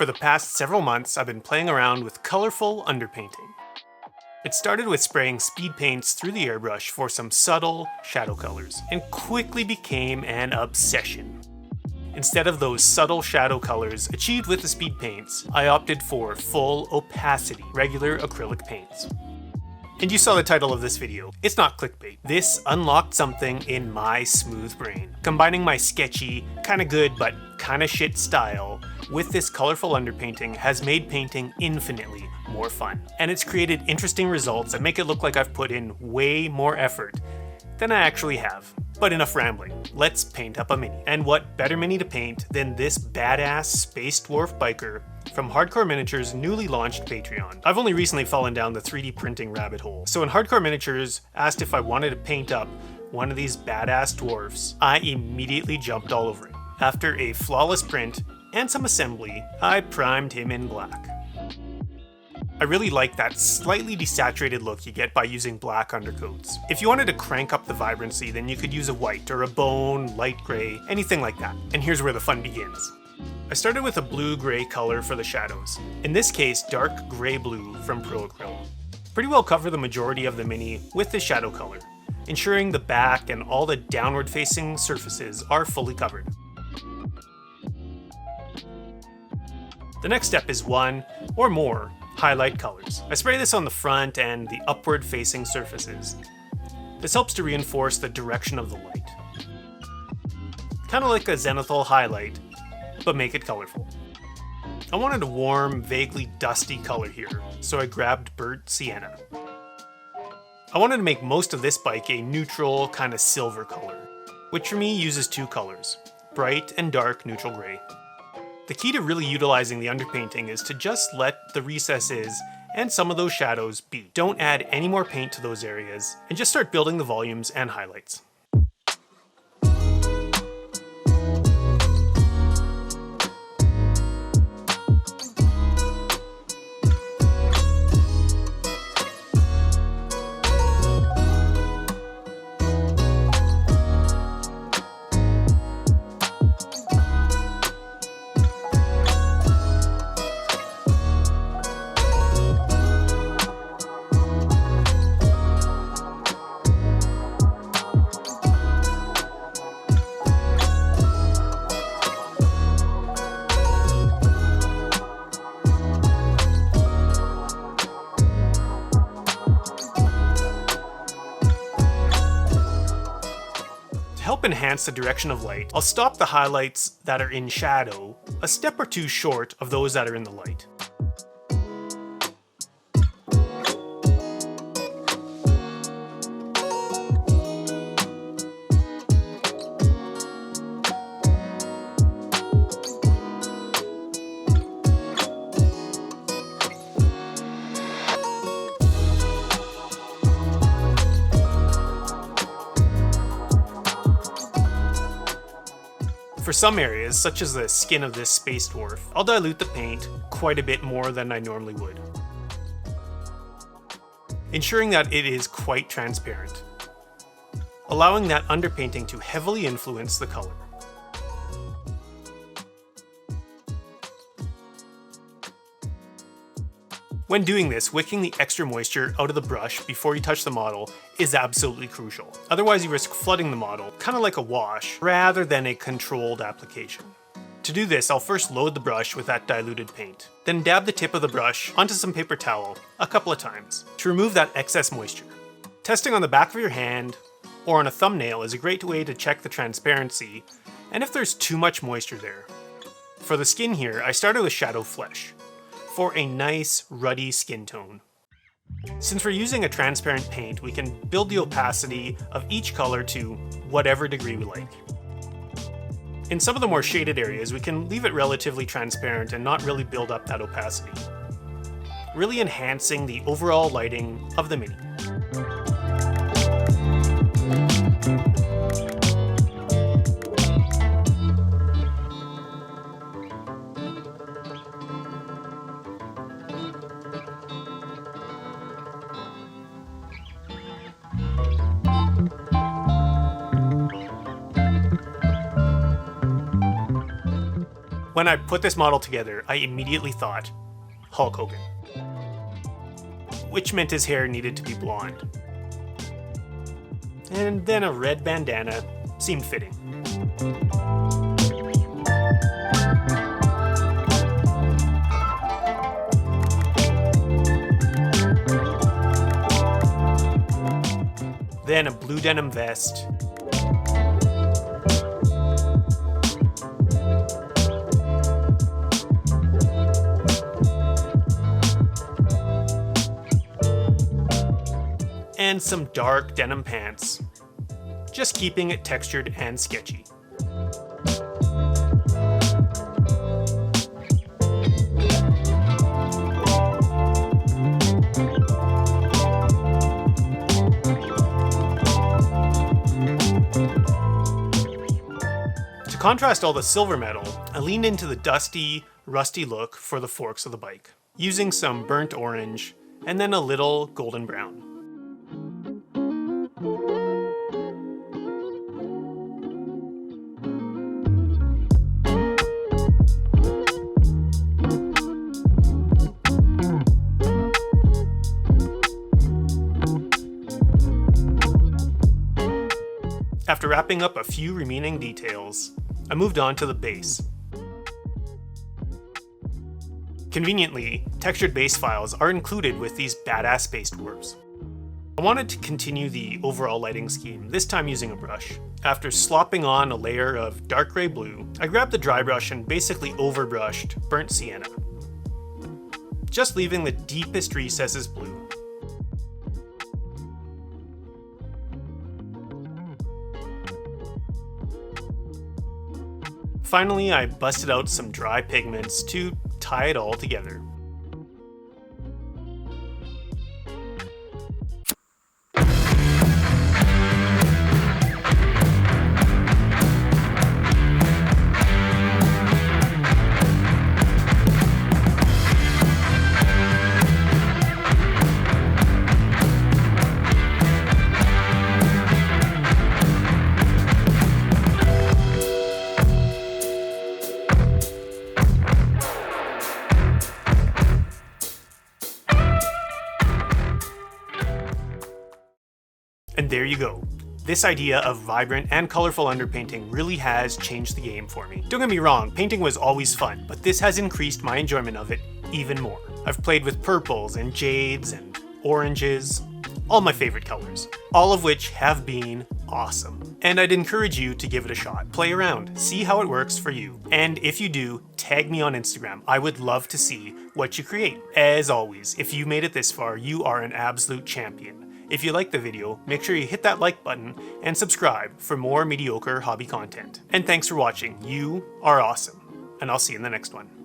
For the past several months, I've been playing around with colorful underpainting. It started with spraying speed paints through the airbrush for some subtle shadow colors, and quickly became an obsession. Instead of those subtle shadow colors achieved with the speed paints, I opted for full opacity, regular acrylic paints. And you saw the title of this video. It's not clickbait. This unlocked something in my smooth brain. Combining my sketchy, kinda good but kinda shit style with this colorful underpainting has made painting infinitely more fun. And it's created interesting results that make it look like I've put in way more effort than I actually have. But enough rambling, let's paint up a mini. And what better mini to paint than this badass space dwarf biker from Hardcore Miniatures' newly launched Patreon. I've only recently fallen down the 3D printing rabbit hole. So when Hardcore Miniatures asked if I wanted to paint up one of these badass dwarfs, I immediately jumped all over it. After a flawless print and some assembly, I primed him in black. I really like that slightly desaturated look you get by using black undercoats. If you wanted to crank up the vibrancy, then you could use a white or a bone, light gray, anything like that. And here's where the fun begins. I started with a blue-gray color for the shadows. In this case, dark gray-blue from Pro Acryl. Pretty well cover the majority of the mini with this shadow color, ensuring the back and all the downward-facing surfaces are fully covered. The next step is one or more highlight colors. I spray this on the front and the upward facing surfaces. This helps to reinforce the direction of the light. Kind of like a zenithal highlight, but make it colorful. I wanted a warm, vaguely dusty color here, so I grabbed burnt sienna. I wanted to make most of this bike a neutral, kind of silver color, which for me uses two colors, bright and dark neutral gray. The key to really utilizing the underpainting is to just let the recesses and some of those shadows be. Don't add any more paint to those areas, and just start building the volumes and highlights. To help enhance the direction of light, I'll stop the highlights that are in shadow a step or two short of those that are in the light. For some areas, such as the skin of this space dwarf, I'll dilute the paint quite a bit more than I normally would, ensuring that it is quite transparent, allowing that underpainting to heavily influence the color. When doing this, wicking the extra moisture out of the brush before you touch the model is absolutely crucial. Otherwise you risk flooding the model, kind of like a wash, rather than a controlled application. To do this, I'll first load the brush with that diluted paint, then dab the tip of the brush onto some paper towel a couple of times to remove that excess moisture. Testing on the back of your hand or on a thumbnail is a great way to check the transparency and if there's too much moisture there. For the skin here, I started with Shadow Flesh for a nice ruddy skin tone. Since we're using a transparent paint, we can build the opacity of each color to whatever degree we like. In some of the more shaded areas, we can leave it relatively transparent and not really build up that opacity, really enhancing the overall lighting of the mini. When I put this model together, I immediately thought Hulk Hogan, which meant his hair needed to be blonde. And then a red bandana seemed fitting. Then a blue denim vest. And some dark denim pants, just keeping it textured and sketchy. To contrast all the silver metal, I leaned into the dusty, rusty look for the forks of the bike, using some burnt orange and then a little golden brown. After wrapping up a few remaining details, I moved on to the base. Conveniently, textured base files are included with these badass base dwarves. I wanted to continue the overall lighting scheme, this time using a brush. After slopping on a layer of dark gray blue, I grabbed the dry brush and basically overbrushed burnt sienna, just leaving the deepest recesses blue. Finally, I busted out some dry pigments to tie it all together. And there you go. This idea of vibrant and colorful underpainting really has changed the game for me. Don't get me wrong, painting was always fun, but this has increased my enjoyment of it even more. I've played with purples and jades and oranges, all my favorite colors, all of which have been awesome. And I'd encourage you to give it a shot. Play around, see how it works for you. And if you do, tag me on Instagram. I would love to see what you create. As always, if you made it this far, you are an absolute champion. If you liked the video, make sure you hit that like button and subscribe for more mediocre hobby content. And thanks for watching. You are awesome. And I'll see you in the next one.